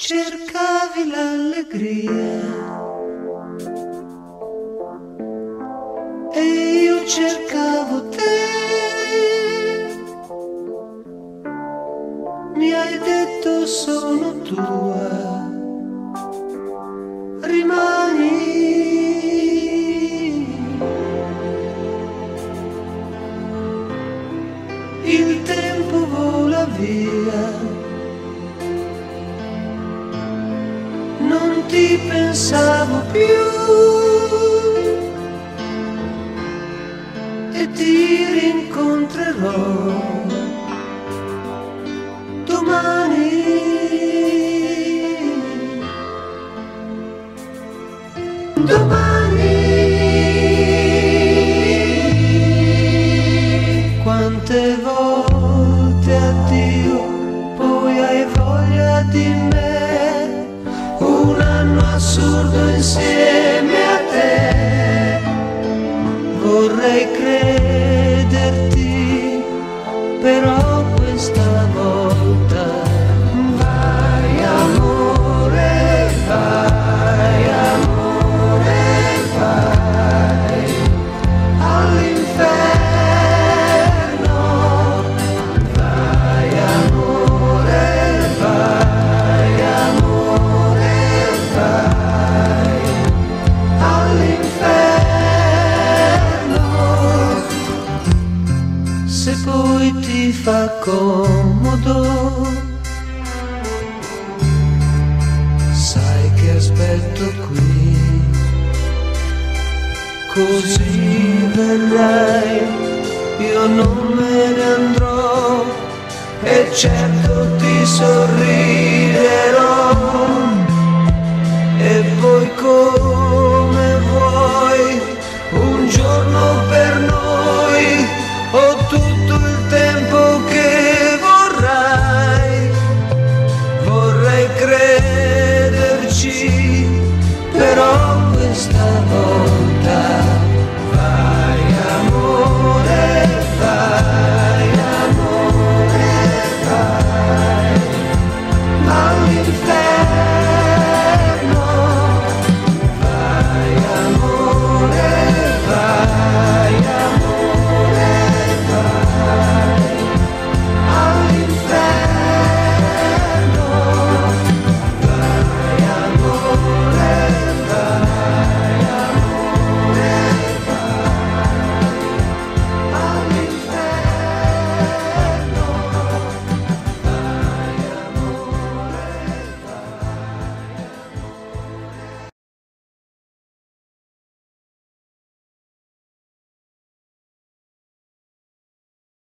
Cercavi l'allegria e io cercavo te. Mi hai detto sono tua, rimani. Il tempo vola via, non ti pensavo più e ti rincontrerò domani. Domani. Quante volte addio, poi hai voglia di me. Un anno assurdo insieme a te. Vorrei crederti, però questa volta vai amore, vai amore, vai all'inferno. Vai amore, vai amore, vai all'inferno. Se poi ti fa comodo, sai che aspetto qui, così verrai, io non me ne andrò e certo ti sorrido.